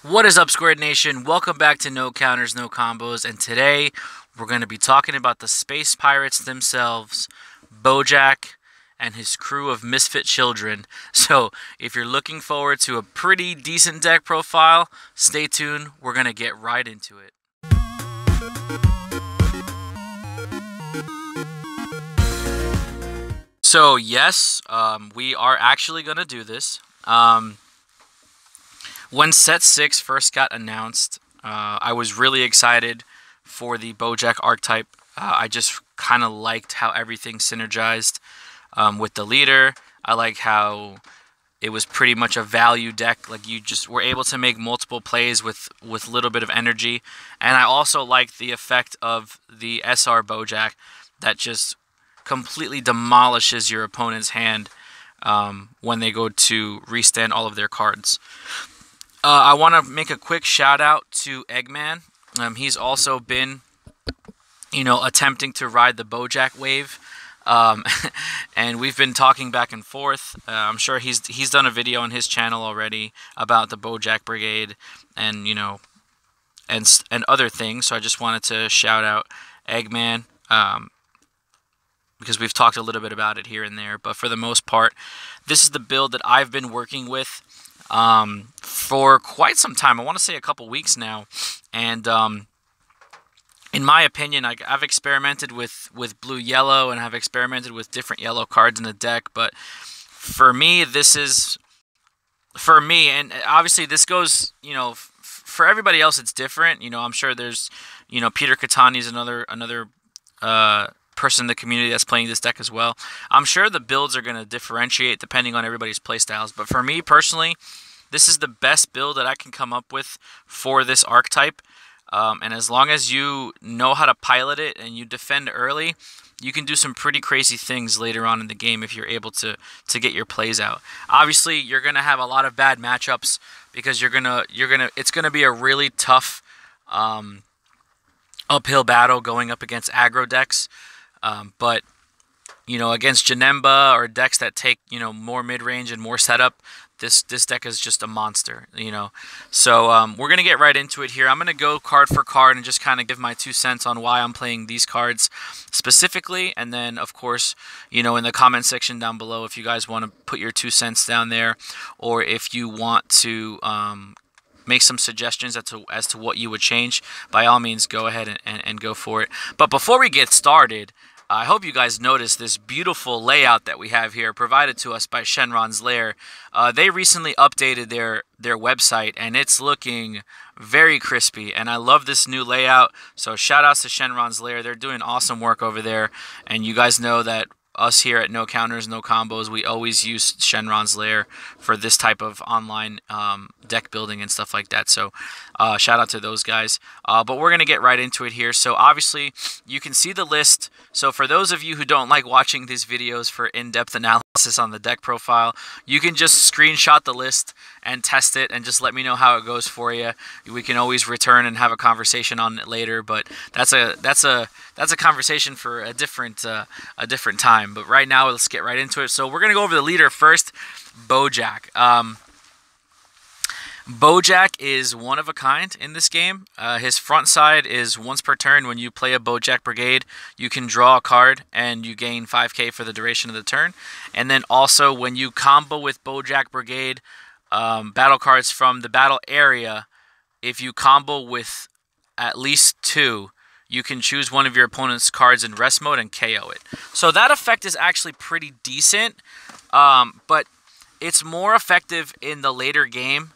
What is up, Squared Nation? Welcome back to No Counters, No Combos, and today we're going to be talking about the space pirates themselves, Bojack and his crew of misfit children. So, if you're looking forward to a pretty decent deck profile, stay tuned. We're going to get right into it. So, yes, we are actually going to do this. When Set 6 first got announced, I was really excited for the Bojack archetype. I just kind of liked how everything synergized with the leader. I like how it was pretty much a value deck. Like, you just were able to make multiple plays with a little bit of energy. And I also liked the effect of the SR Bojack that just completely demolishes your opponent's hand when they go to restand all of their cards. I want to make a quick shout out to Egman. He's also been, attempting to ride the Bojack wave, and we've been talking back and forth. I'm sure he's done a video on his channel already about the Bojack Brigade, and and other things. So I just wanted to shout out Egman because we've talked a little bit about it here and there. But for the most part, this is the build that I've been working with for quite some time. I want to say a couple weeks now, and in my opinion, I've experimented with blue yellow, and I've experimented with different yellow cards in the deck, but for me, and obviously this goes, for everybody else it's different. I'm sure there's, Peter Catani's another person in the community that's playing this deck as well. I'm sure the builds are going to differentiate depending on everybody's playstyles, but for me personally, this is the best build that I can come up with for this archetype. And as long as you know how to pilot it and you defend early, you can do some pretty crazy things later on in the game if you're able to get your plays out. Obviously, you're going to have a lot of bad matchups because it's going to be a really tough uphill battle going up against aggro decks. But against Janemba or decks that take, more mid-range and more setup, this deck is just a monster, So we're going to get right into it here. I'm going to go card for card and just kind of give my 2 cents on why I'm playing these cards specifically. And then, of course, in the comment section down below, if you guys want to put your 2 cents down there, or if you want to make some suggestions as to what you would change, by all means, go ahead and go for it. But before we get started, I hope you guys noticed this beautiful layout that we have here provided to us by Shenron's Lair. They recently updated their website, and it's looking very crispy, and I love this new layout. So shout outs to Shenron's Lair. They're doing awesome work over there, and you guys know that us here at No Counters, No Combos, we always use Shenron's Lair for this type of online deck building and stuff like that. So shout out to those guys. But we're going to get right into it here. So obviously, you can see the list. So for those of you who don't like watching these videos for in-depth analysis on the deck profile, you can just screenshot the list and test it and just let me know how it goes for you. We can always return and have a conversation on it later, but that's a conversation for a different time. But right now, let's get right into it. So we're going to go over the leader first, Bojack. Bojack is one of a kind in this game. His front side is once per turn when you play a Bojack Brigade, you can draw a card and you gain 5k for the duration of the turn. And then also when you combo with Bojack Brigade battle cards from the battle area, if you combo with at least 2, you can choose one of your opponent's cards in rest mode and KO it. So that effect is actually pretty decent, but it's more effective in the later game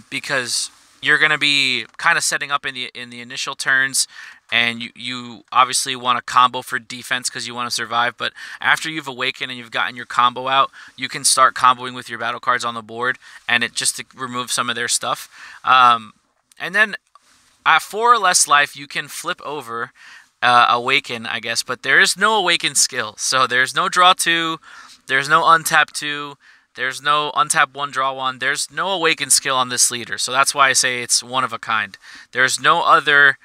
because you're going to be kind of setting up in the initial turns, and you obviously want to combo for defense because you want to survive. But after you've awakened and you've gotten your combo out, you can start comboing with your battle cards on the board, and it just to remove some of their stuff. And then at 4 or less life, you can flip over Awaken, I guess, but there is no Awaken skill. So there's no Draw 2, there's no Untap 2, there's no Untap 1, Draw 1. There's no Awaken skill on this leader, so that's why I say it's one of a kind. There's no other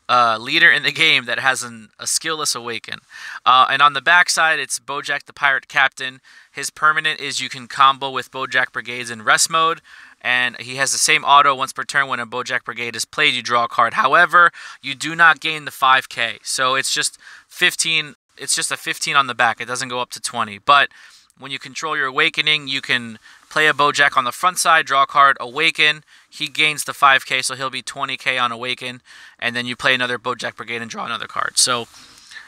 leader in the game that has a skillless Awaken. And on the backside, it's Bojack the Pirate Captain. His permanent is you can combo with Bojack Brigades in rest mode, and he has the same auto once per turn. When a Bojack Brigade is played, you draw a card. However, you do not gain the 5k, so it's just 15. It's just a 15 on the back. It doesn't go up to 20. But when you control your Awakening, you can play a Bojack on the front side, draw a card, Awaken. He gains the 5k, so he'll be 20k on Awaken. And then you play another Bojack Brigade and draw another card. So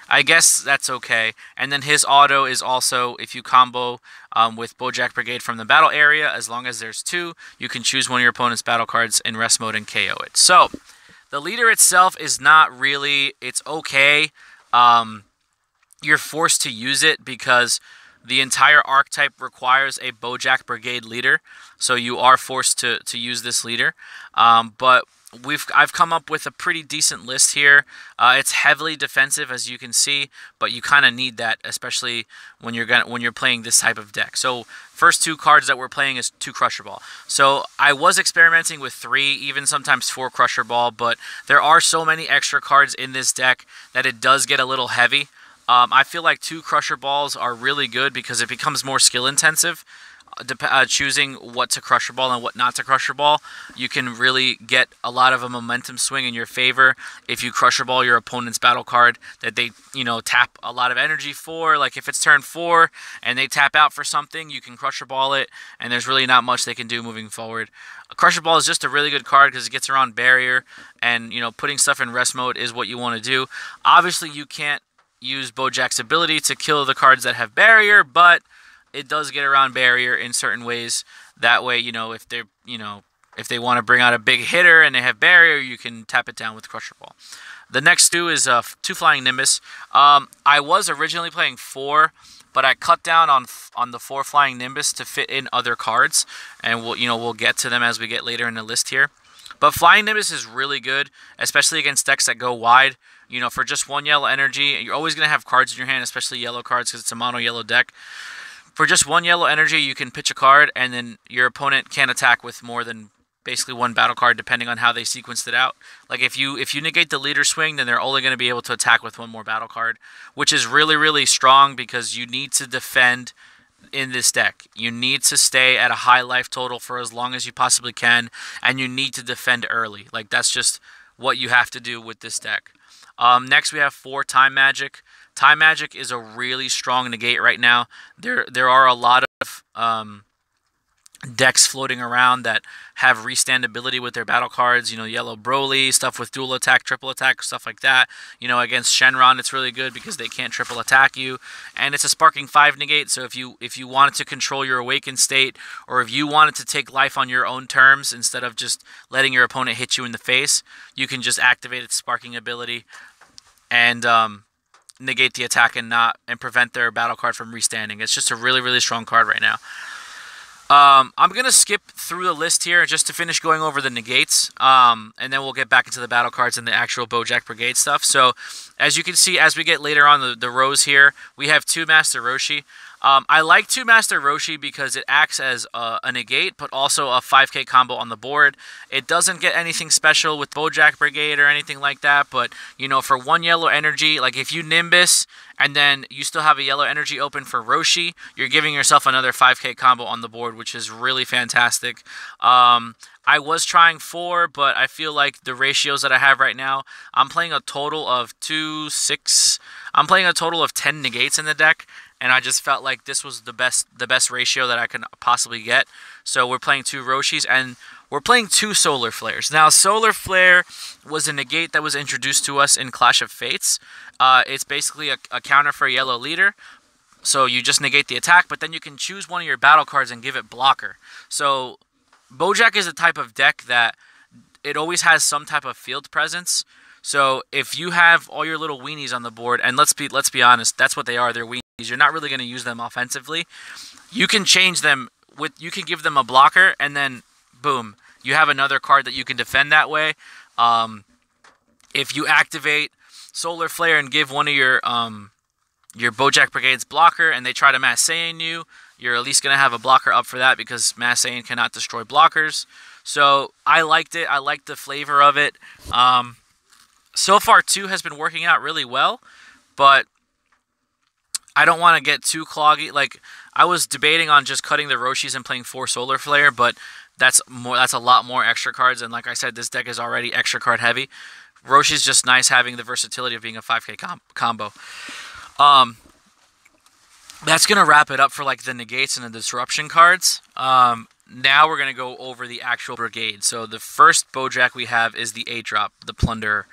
I guess that's okay. And then his auto is also, if you combo with Bojack Brigade from the battle area, as long as there's 2, you can choose one of your opponent's battle cards in rest mode and KO it. So the leader itself is not really, it's okay. You're forced to use it because the entire archetype requires a Bojack Brigade leader, so you are forced to use this leader. But I've come up with a pretty decent list here. It's heavily defensive, as you can see, but you kind of need that, especially when you're playing this type of deck. So first 2 cards that we're playing is 2 Crusher Ball. So I was experimenting with 3, even sometimes 4 Crusher Ball, but there are so many extra cards in this deck that it does get a little heavy. I feel like 2 Crusher Balls are really good because it becomes more skill intensive. Choosing what to Crusher Ball and what not to Crusher Ball, you can really get a lot of a momentum swing in your favor if you Crusher Ball your opponent's battle card that they, tap a lot of energy for. Like if it's turn 4 and they tap out for something, you can Crusher Ball it, and there's really not much they can do moving forward. A Crusher Ball is just a really good card because it gets around barrier, and putting stuff in rest mode is what you want to do. Obviously, you can't use Bojack's ability to kill the cards that have barrier, but it does get around barrier in certain ways. That way, if they're, if they want to bring out a big hitter and they have barrier, you can tap it down with Crusher Ball. The next 2 is 2 Flying Nimbus. I was originally playing 4, but I cut down on the 4 Flying Nimbus to fit in other cards, and we'll get to them as we get later in the list here. But Flying Nimbus is really good, especially against decks that go wide. For just 1 yellow energy, you're always going to have cards in your hand, especially yellow cards because it's a mono-yellow deck. For just 1 yellow energy, you can pitch a card, and then your opponent can't attack with more than basically 1 battle card, depending on how they sequenced it out. Like if you negate the leader swing, then they're only going to be able to attack with 1 more battle card, which is really, really strong because you need to defend in this deck. You need to stay at a high life total for as long as you possibly can, and you need to defend early. Like that's just what you have to do with this deck. Next, we have 4 Time Magic. Time Magic is a really strong negate right now. There are a lot of decks floating around that have restand ability with their battle cards. Yellow Broly, stuff with dual attack, triple attack, stuff like that. Against Shenron, it's really good because they can't triple attack you. And it's a Sparking 5 negate, so if you wanted to control your Awakened state, or if you wanted to take life on your own terms instead of just letting your opponent hit you in the face, you can just activate its Sparking ability and negate the attack and prevent their battle card from restanding. It's just a really, really strong card right now. I'm going to skip through the list here just to finish going over the negates, and then we'll get back into the battle cards and the actual Bojack Brigade stuff. So, as you can see, as we get later on the rows here, we have 2 Master Roshi. I like 2 Master Roshi because it acts as a negate, but also a 5k combo on the board. It doesn't get anything special with Bojack Brigade or anything like that, but, for 1 yellow energy, like if you Nimbus and then you still have a yellow energy open for Roshi, you're giving yourself another 5k combo on the board, which is really fantastic. I was trying 4, but I feel like the ratios that I have right now, I'm playing a total of 2, 6. I'm playing a total of 10 negates in the deck, and I just felt like this was the best ratio that I can possibly get. So we're playing 2 Roshis, and we're playing 2 Solar Flares. Now, Solar Flare was a negate that was introduced to us in Clash of Fates. It's basically a counter for a yellow leader. So you just negate the attack, but then you can choose one of your battle cards and give it blocker. So Bojack is a type of deck that it always has some type of field presence. So if you have all your little weenies on the board, and let's be honest, that's what they are, they're weenies. You're not really going to use them offensively. You can change them you can give them a blocker, and then boom, you have another card that you can defend that way. If you activate Solar Flare and give one of your Bojack Brigade's blocker, and they try to Mass Saiyan you, you're at least going to have a blocker up for that because Mass Saiyan cannot destroy blockers. So I liked it. I liked the flavor of it. So far, 2 has been working out really well, but I don't want to get too cloggy. Like, I was debating on just cutting the Roshis and playing 4 Solar Flare, but That's a lot more extra cards, and like I said, this deck is already extra card heavy. Roshi's just nice having the versatility of being a 5k combo. That's going to wrap it up for like the negates and the disruption cards. Now we're going to go over the actual brigade. So the first Bojack we have is the 8-drop, the Plunderer.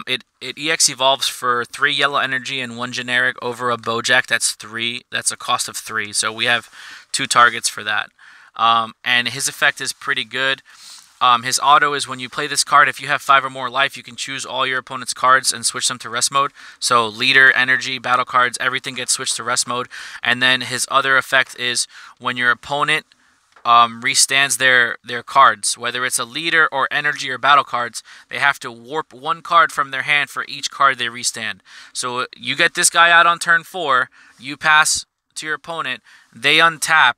It EX evolves for 3 yellow energy and 1 generic over a Bojack. That's 3. That's a cost of 3. So we have 2 targets for that. And his effect is pretty good. His auto is when you play this card, if you have 5 or more life, you can choose all your opponent's cards and switch them to rest mode. So leader, energy, battle cards, everything gets switched to rest mode. And then his other effect is when your opponent restands their cards, whether it's a leader or energy or battle cards, they have to warp 1 card from their hand for each card they restand. So you get this guy out on turn 4, you pass to your opponent, they untap,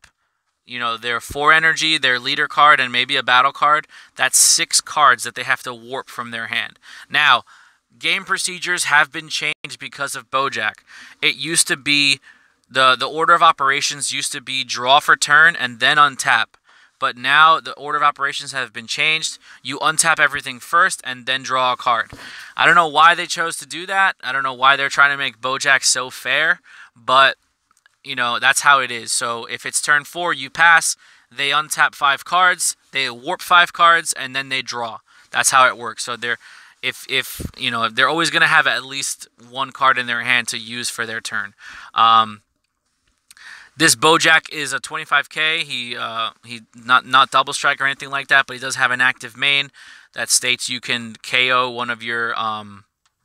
you know, their 4 energy, their leader card, and maybe a battle card. That's 6 cards that they have to warp from their hand. Now, game procedures have been changed because of Bojack. It used to be, the order of operations used to be draw for turn and then untap. But now the order of operations have been changed. You untap everything first and then draw a card. I don't know why they chose to do that. I don't know why they're trying to make Bojack so fair, but you know, that's how it is. So if it's turn 4, you pass, they untap 5 cards, they warp 5 cards, and then they draw. That's how it works. So they're, if you know, they're always going to have at least 1 card in their hand to use for their turn. This Bojack is a 25k. He not double strike or anything like that, but he does have an active main that states you can KO one of your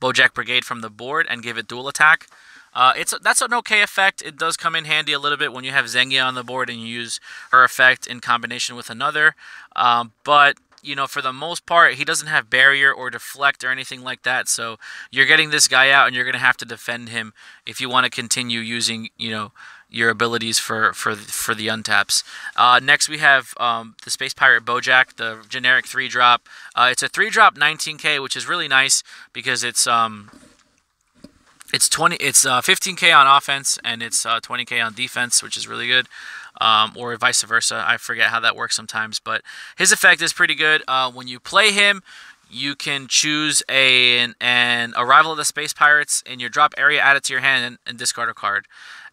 Bojack Brigade from the board and give it dual attack. That's an okay effect. It does come in handy a little bit when you have Zengia on the board and you use her effect in combination with another. But, you know, for the most part, he doesn't have barrier or deflect or anything like that. So you're getting this guy out and you're going to have to defend him if you want to continue using, you know, your abilities for the untaps. Next we have the Space Pirate Bojack, the generic 3-drop. It's a 3-drop 19k, which is really nice because it's 15k on offense and it's 20k on defense, which is really good. Or vice versa. I forget how that works sometimes, but his effect is pretty good. When you play him, you can choose an Arrival of the Space Pirates in your drop area, add it to your hand, and discard a card.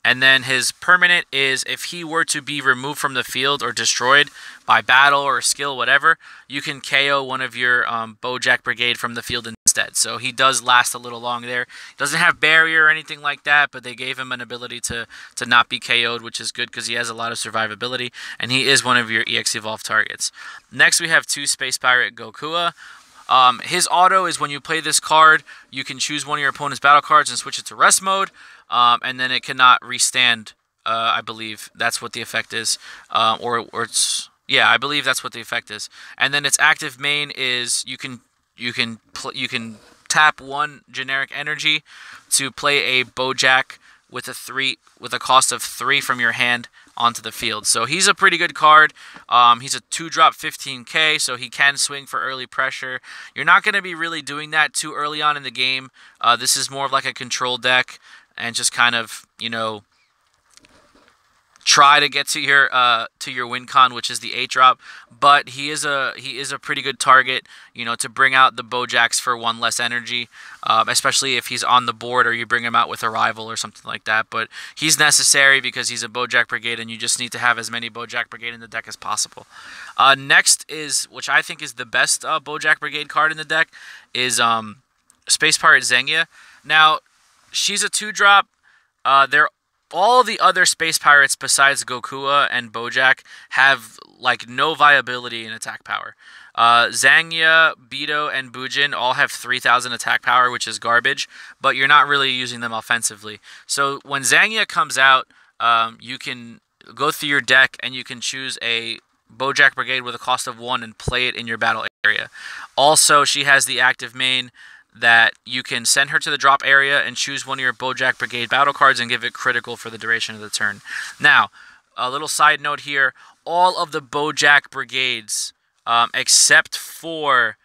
And then his permanent is if he were to be removed from the field or destroyed by battle or skill, whatever, you can KO one of your Bojack Brigade from the field instead. So he does last a little long there. He doesn't have barrier or anything like that, but they gave him an ability to not be KO'd, which is good because he has a lot of survivability, and he is one of your EX Evolve targets. Next, we have 2 Space Pirate Gokua. His auto is when you play this card, you can choose one of your opponent's battle cards and switch it to rest mode. And then it cannot restand, I believe that's what the effect is, or it's, yeah, I believe that's what the effect is. And then its active main is you can tap 1 generic energy to play a Bojack with a cost of 3 from your hand onto the field. So he's a pretty good card. He's a 2-drop 15k, so he can swing for early pressure. You're not going to be really doing that too early on in the game. This is more of like a control deck. And just kind of, you know, try to get to your win con, which is the 8-drop. But he is a pretty good target, you know, to bring out the Bojacks for 1 less energy, especially if he's on the board or you bring him out with Arrival or something like that. But he's necessary because he's a Bojack Brigade, and you just need to have as many Bojack Brigade in the deck as possible. Next is, which I think is the best Bojack Brigade card in the deck, is Space Pirate Zengia. Now, she's a 2-drop. All the other Space Pirates besides Gokua and Bojack have like no viability in attack power. Zengia, Beto, and Bujin all have 3,000 attack power, which is garbage, but you're not really using them offensively. So when Zengia comes out, you can go through your deck and you can choose a Bojack Brigade with a cost of 1 and play it in your battle area. Also, she has the active main that you can send her to the drop area and choose one of your Bojack Brigade battle cards and give it critical for the duration of the turn. Now, a little side note here, all of the Bojack Brigades, except for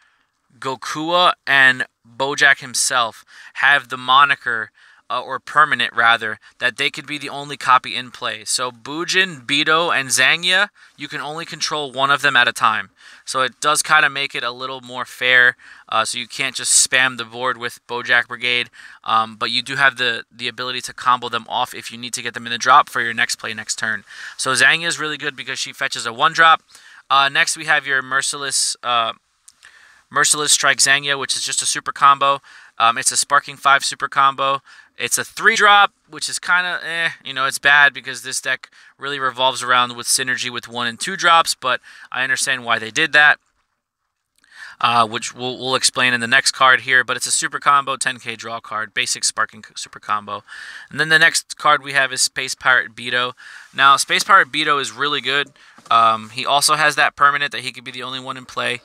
Gokua and Bojack himself, have the moniker or permanent rather, that they could be the only copy in play. So Boujin, Beto, and Zangya, you can only control one of them at a time. So it does kind of make it a little more fair. So you can't just spam the board with Bojack Brigade, but you do have the ability to combo them off if you need to get them in the drop for your next play next turn. So Zangya is really good because she fetches a 1-drop. Next we have your Merciless Strike Zangya, which is just a super combo. It's a Sparking 5 super combo. It's a 3-drop, which is kind of, it's bad because this deck really revolves around with synergy with 1 and 2 drops, but I understand why they did that, which we'll explain in the next card here, but it's a super combo, 10k draw card, basic Sparking super combo. And then the next card we have is Space Pirate Beto. Now, Space Pirate Beto is really good. He also has that permanent that he could be the only one in play.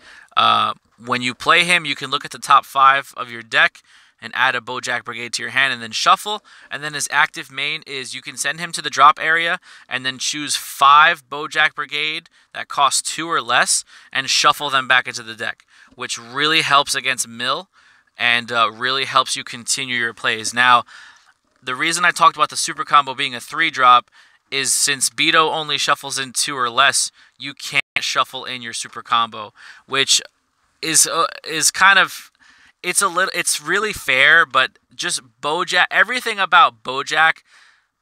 When you play him, you can look at the top 5 of your deck and add a Bojack Brigade to your hand and then shuffle. And then his active main is you can send him to the drop area and then choose 5 Bojack Brigade that cost 2 or less and shuffle them back into the deck, which really helps against mill and really helps you continue your plays. Now, the reason I talked about the super combo being a 3-drop is since Beto only shuffles in 2 or less, you can't shuffle in your super combo, which is kind of, it's really fair, but just Bojack, everything about Bojack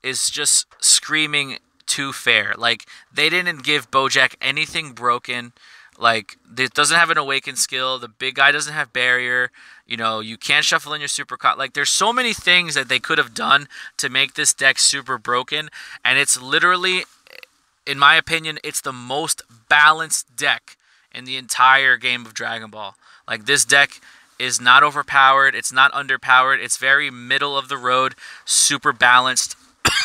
is just screaming too fair. Like, they didn't give Bojack anything broken. Like, it doesn't have an awaken skill. The big guy doesn't have barrier. You know, you can't shuffle in your super like, there's so many things that they could have done to make this deck super broken, and it's literally, in my opinion, it's the most balanced deck in the entire game of Dragon Ball. Like, this deck is not overpowered, it's not underpowered, it's very middle of the road, super balanced,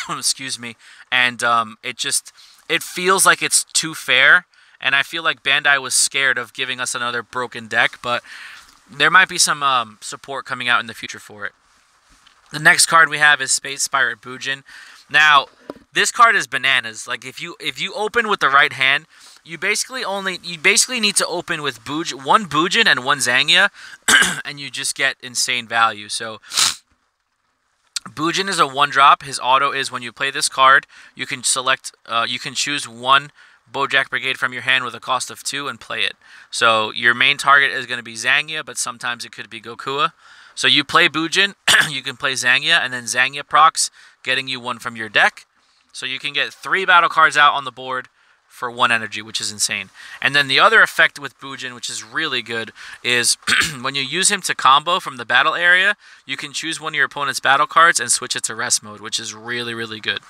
excuse me, and it feels like it's too fair, and I feel like Bandai was scared of giving us another broken deck, but there might be some support coming out in the future for it. The next card we have is Space Pirate Boujin. Now, this card is bananas. Like, if you open with the right hand, you basically need to open with one Boujin and one Zangya, and you just get insane value. So Boujin is a 1-drop. His auto is when you play this card, you can choose one Bojack Brigade from your hand with a cost of 2 and play it. So your main target is going to be Zangya, but sometimes it could be Gokua. So you play Boujin, you can play Zangya, and then Zangya procs, getting you 1 from your deck. So you can get 3 battle cards out on the board for 1 energy, which is insane. And then the other effect with Boujin, which is really good, is when you use him to combo from the battle area, you can choose one of your opponent's battle cards and switch it to rest mode, which is really, really good.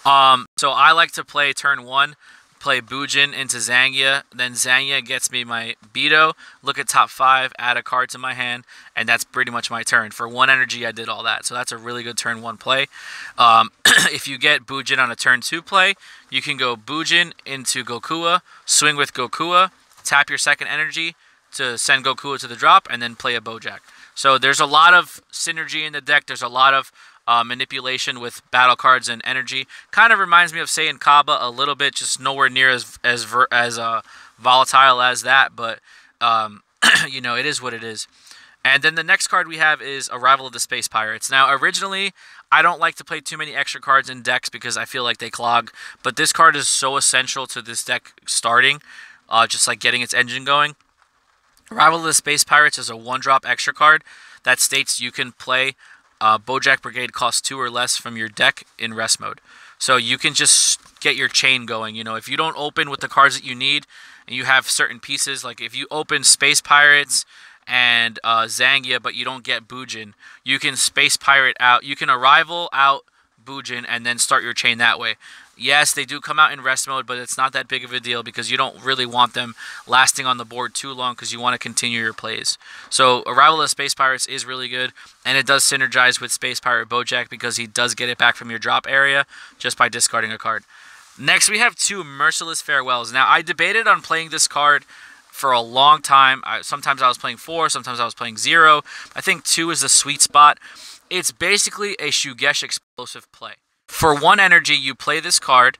So I like to play turn 1, play Boujin into Zangya, then Zangya gets me my Beto, look at top 5, add a card to my hand, and that's pretty much my turn. For 1 energy, I did all that, so that's a really good turn 1 play. If you get Boujin on a turn 2 play, you can go Boujin into Gokua, swing with Gokua, tap your second energy to send Gokua to the drop, and then play a Bojack. So there's a lot of synergy in the deck, there's a lot of manipulation with battle cards and energy. Kind of reminds me of Saiyan Kaba a little bit, just nowhere near as volatile as that, but you know, it is what it is. And then the next card we have is Arrival of the Space Pirates. Now, originally, I don't like to play too many extra cards in decks because I feel like they clog, but this card is so essential to this deck starting, just like getting its engine going. Arrival of the Space Pirates is a 1-drop extra card that states you can play Bojack Brigade costs 2 or less from your deck in rest mode. So you can just get your chain going. You know, if you don't open with the cards that you need, and you have certain pieces, like if you open Space Pirates and Zangya, but you don't get Boujin, you can Space Pirate out. You can Arrival out Boujin and then start your chain that way. Yes, they do come out in rest mode, but it's not that big of a deal because you don't really want them lasting on the board too long because you want to continue your plays. So Arrival of Space Pirates is really good, and it does synergize with Space Pirate Bojack because he does get it back from your drop area just by discarding a card. Next, we have 2 Merciless Farewells. Now, I debated on playing this card for a long time. Sometimes I was playing 4, sometimes I was playing 0. I think 2 is the sweet spot. It's basically a Shugesh explosive play. For 1 energy, you play this card,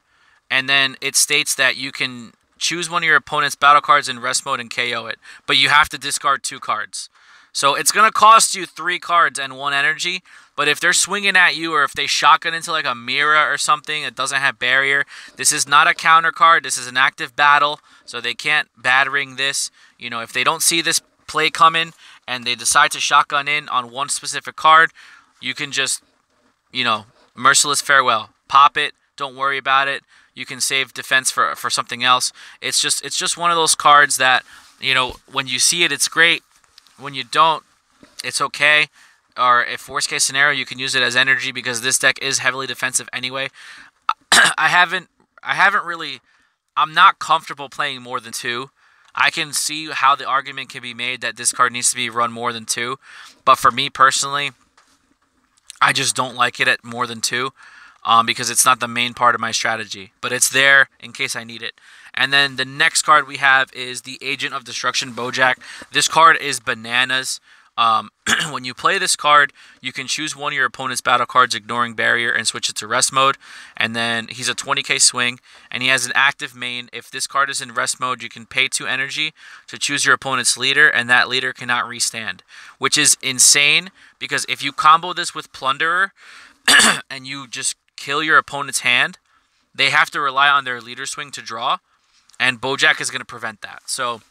and then it states that you can choose one of your opponent's battle cards in rest mode and KO it, but you have to discard 2 cards. So it's going to cost you 3 cards and 1 energy. But if they're swinging at you, or if they shotgun into like a Mira or something that doesn't have barrier, this is not a counter card. This is an active battle, so they can't battering this. You know, if they don't see this play coming and they decide to shotgun in on one specific card, you can just, you know, merciless farewell. Pop it. Don't worry about it. You can save defense for something else. It's just one of those cards that, you know, when you see it, it's great. When you don't, it's okay. Or if worst case scenario, you can use it as energy because this deck is heavily defensive anyway. I'm not comfortable playing more than 2. I can see how the argument can be made that this card needs to be run more than 2. But for me personally, I just don't like it at more than 2 because it's not the main part of my strategy. But it's there in case I need it. And then the next card we have is the Agent of Destruction, Bojack. This card is bananas. When you play this card, you can choose one of your opponent's battle cards, ignoring barrier, and switch it to rest mode. And then he's a 20k swing, and he has an active main. If this card is in rest mode, you can pay 2 energy to choose your opponent's leader, and that leader cannot restand, which is insane because if you combo this with Plunderer and you just kill your opponent's hand, they have to rely on their leader swing to draw, and Bojack is going to prevent that. So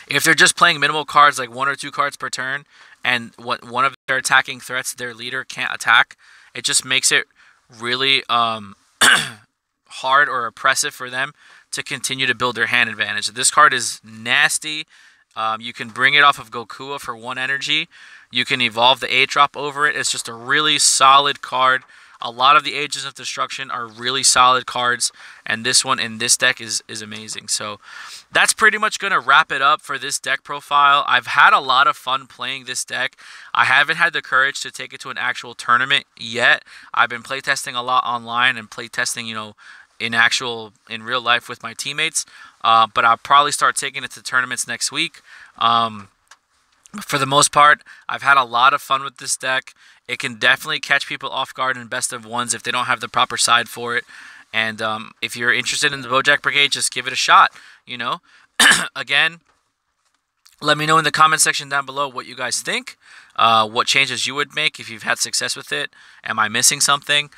if they're just playing minimal cards, like 1 or 2 cards per turn, and one of their attacking threats their leader can't attack, it just makes it really hard or oppressive for them to continue to build their hand advantage. This card is nasty. You can bring it off of Gokua for 1 energy. You can evolve the 8-drop over it. It's just a really solid card. A lot of the Agents of Destruction are really solid cards, and this one in this deck is amazing. So that's pretty much going to wrap it up for this deck profile. I've had a lot of fun playing this deck. I haven't had the courage to take it to an actual tournament yet. I've been playtesting a lot online and playtesting, you know, in real life with my teammates. But I'll probably start taking it to tournaments next week. For the most part, I've had a lot of fun with this deck. It can definitely catch people off guard in best of ones if they don't have the proper side for it. And if you're interested in the Bojack Brigade, just give it a shot, you know. Again, let me know in the comment section down below what you guys think, what changes you would make if you've had success with it. Am I missing something?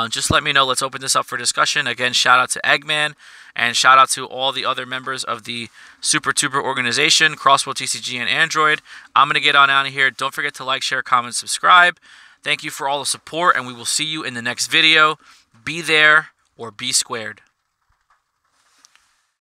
Just let me know. Let's open this up for discussion. Again, shout out to Egman, and shout out to all the other members of the Super Tuber organization, World TCG and Aandroidd. I'm going to get on out of here. Don't forget to like, share, comment, subscribe. Thank you for all the support, and we will see you in the next video. Be there or be squared.